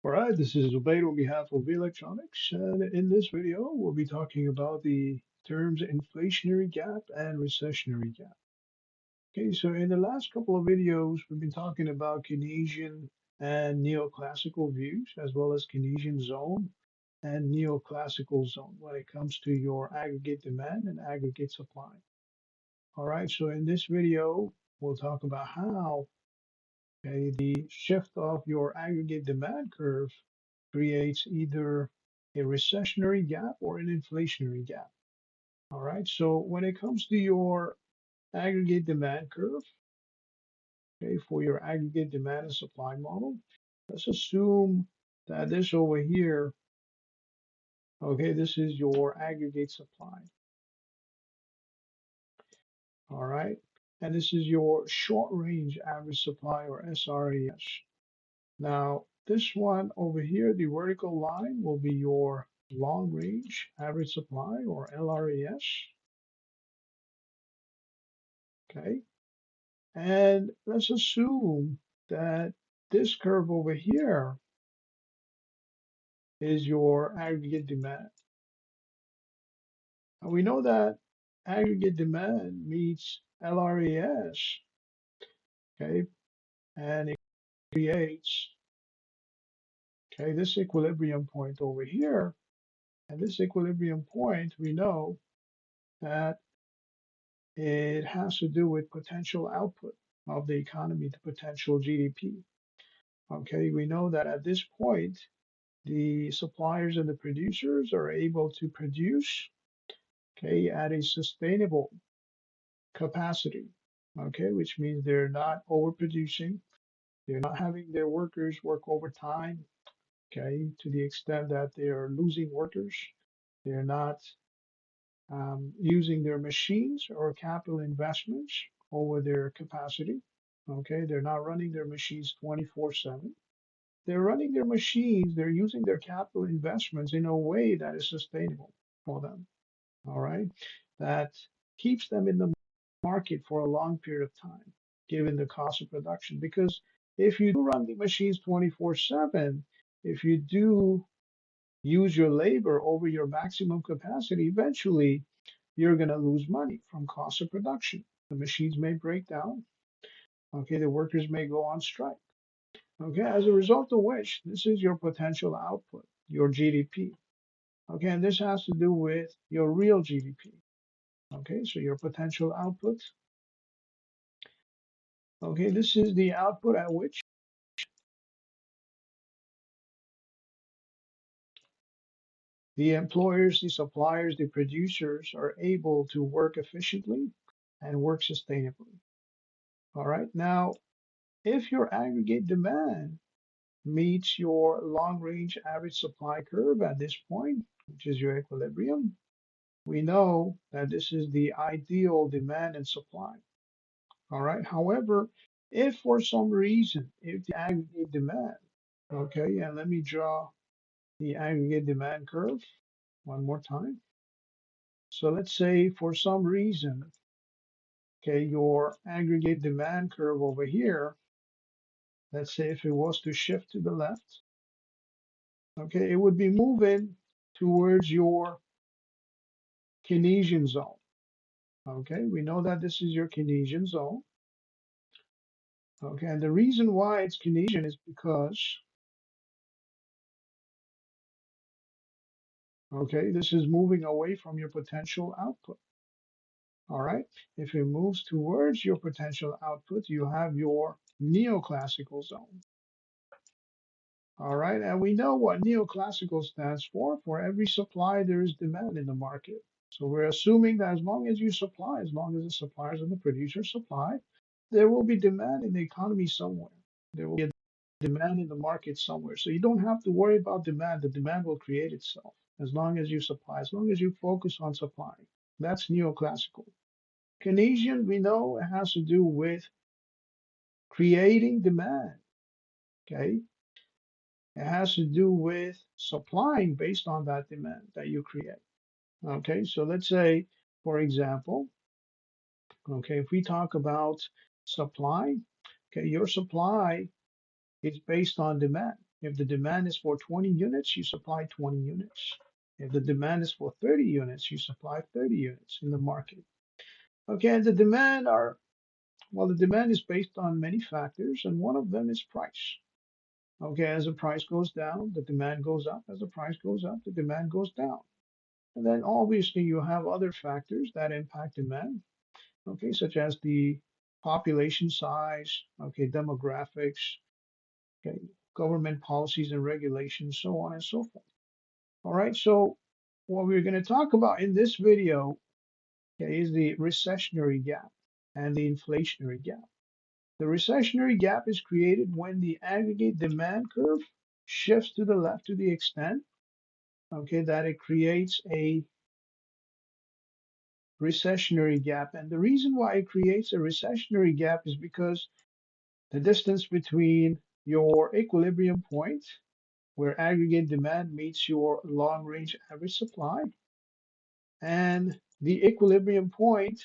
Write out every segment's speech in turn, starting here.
All right, this is Ubaid on behalf of Electronics, and in this video, we'll be talking about the terms inflationary gap and recessionary gap. Okay, so in the last couple of videos, we've been talking about Keynesian and neoclassical views, as well as Keynesian zone and neoclassical zone when it comes to your aggregate demand and aggregate supply. All right, so in this video, we'll talk about how the shift of your aggregate demand curve creates either a recessionary gap or an inflationary gap. All right. So when it comes to your aggregate demand curve, okay, for your aggregate demand and supply model, let's assume that this over here, okay, this is your aggregate supply. All right. And this is your short range average supply or SRAS. Now, this one over here, the vertical line will be your long range average supply or LRAS. Okay. And let's assume that this curve over here is your aggregate demand. And we know that aggregate demand meets LRAS, okay, and it creates, okay, this equilibrium point over here. And this equilibrium point, we know that it has to do with potential output of the economy, the potential GDP. Okay, we know that at this point, the suppliers and the producers are able to produce, okay, at a sustainable capacity, okay, which means they're not overproducing, they're not having their workers work overtime, okay, to the extent that they are losing workers, they're not using their machines or capital investments over their capacity, okay, they're not running their machines 24/7. They're running their machines, they're using their capital investments in a way that is sustainable for them. All right. That keeps them in the market for a long period of time, given the cost of production. Because if you do run the machines 24/7, if you do use your labor over your maximum capacity, eventually you're going to lose money from cost of production. The machines may break down. Okay. The workers may go on strike. Okay. As a result of which, this is your potential output, your GDP. Okay. And this has to do with your real GDP. Okay, so your potential output. Okay, this is the output at which the employers, the suppliers, the producers are able to work efficiently and work sustainably. All right, now if your aggregate demand meets your long range average supply curve at this point, which is your equilibrium, we know that this is the ideal demand and supply. All right, however, if for some reason, if the aggregate demand, okay, and let me draw the aggregate demand curve one more time. So let's say for some reason, okay, your aggregate demand curve over here, let's say if it was to shift to the left, okay, it would be moving towards your Keynesian zone. Okay, we know that this is your Keynesian zone. Okay, and the reason why it's Keynesian is because, okay, this is moving away from your potential output. All right. If it moves towards your potential output, you have your neoclassical zone. All right. And we know what neoclassical stands for. For every supply, there is demand in the market. So we're assuming that as long as you supply, as long as the suppliers and the producers supply, there will be demand in the economy somewhere. There will be a demand in the market somewhere. So you don't have to worry about demand. The demand will create itself as long as you supply, as long as you focus on supplying. That's neoclassical. Keynesian, we know it has to do with creating demand. Okay. It has to do with supplying based on that demand that you create. Okay. So let's say, for example, okay, if we talk about supply, okay, your supply is based on demand. If the demand is for 20 units, you supply 20 units. If the demand is for 30 units, you supply 30 units in the market. Okay, and the demand is based on many factors, and one of them is price. Okay, as the price goes down, the demand goes up. As the price goes up, the demand goes down. And then obviously you have other factors that impact demand, okay, such as the population size, okay, demographics, okay, government policies and regulations, so on and so forth. All right, so what we're going to talk about in this video, okay, is the recessionary gap and the inflationary gap. The recessionary gap is created when the aggregate demand curve shifts to the left to the extent, okay, that it creates a recessionary gap. And the reason why it creates a recessionary gap is because the distance between your equilibrium point, where aggregate demand meets your long range average supply, and the equilibrium point,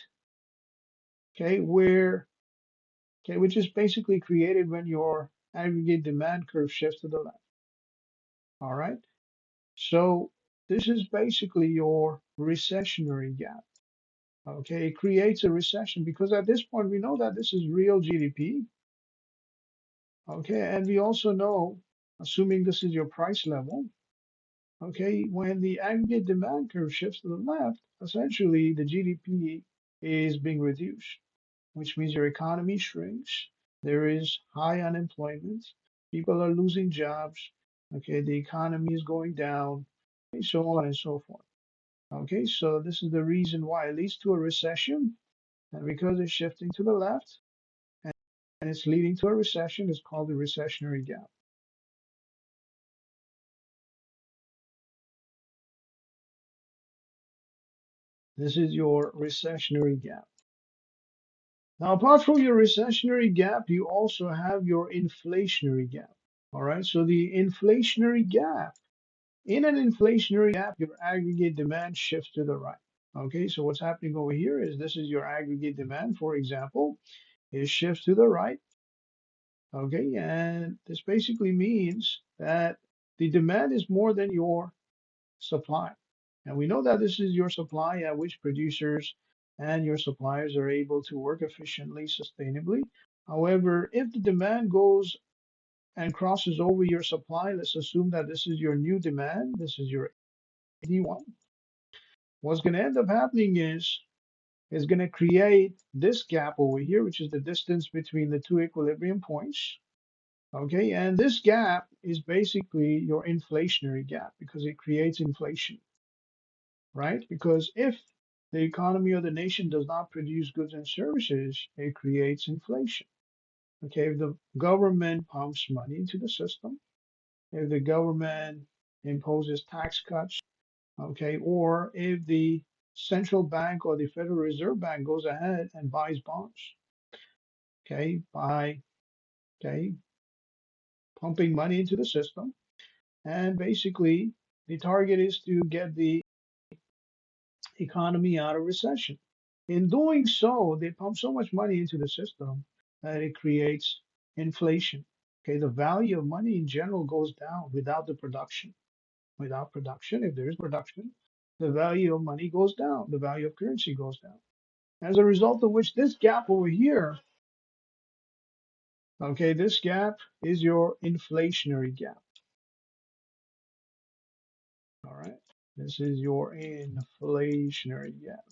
okay, which is basically created when your aggregate demand curve shifts to the left. All right. So this is basically your recessionary gap. Okay, it creates a recession because at this point we know that this is real GDP. Okay, and we also know, assuming this is your price level, okay, when the aggregate demand curve shifts to the left, essentially the GDP is being reduced, which means your economy shrinks. There is high unemployment. People are losing jobs. Okay, the economy is going down, and so on and so forth. Okay, so this is the reason why it leads to a recession, and because it's shifting to the left and it's leading to a recession, it's called the recessionary gap. This is your recessionary gap. Now, apart from your recessionary gap, you also have your inflationary gap. All right, so the inflationary gap, in an inflationary gap, your aggregate demand shifts to the right. Okay, so what's happening over here is this is your aggregate demand, for example, it shifts to the right. Okay, and this basically means that the demand is more than your supply. And we know that this is your supply at which producers and your suppliers are able to work efficiently, sustainably. However, if the demand goes and crosses over your supply, let's assume that this is your new demand, this is your 81. What's going to end up happening is going to create this gap over here, which is the distance between the two equilibrium points. Okay, and this gap is basically your inflationary gap because it creates inflation, right? Because if the economy or the nation does not produce goods and services, it creates inflation. Okay, if the government pumps money into the system, if the government imposes tax cuts, okay, or if the central bank or the Federal Reserve Bank goes ahead and buys bonds, okay, by okay, pumping money into the system, and basically the target is to get the economy out of recession. In doing so, they pump so much money into the system that it creates inflation. Okay, the value of money in general goes down without the production. Without production, if there is production, the value of money goes down, the value of currency goes down. As a result of which, this gap over here, okay, this gap is your inflationary gap. All right, this is your inflationary gap.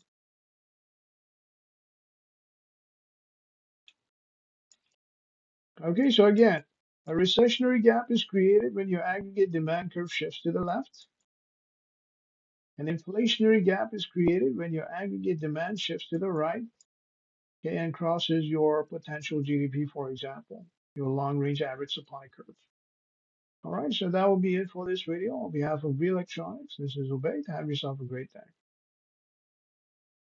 Okay, so again, a recessionary gap is created when your aggregate demand curve shifts to the left. An inflationary gap is created when your aggregate demand shifts to the right, okay, and crosses your potential GDP, for example, your long range average supply curve. All right, so that will be it for this video. On behalf of B Electronics, this is Obey. Have yourself a great day.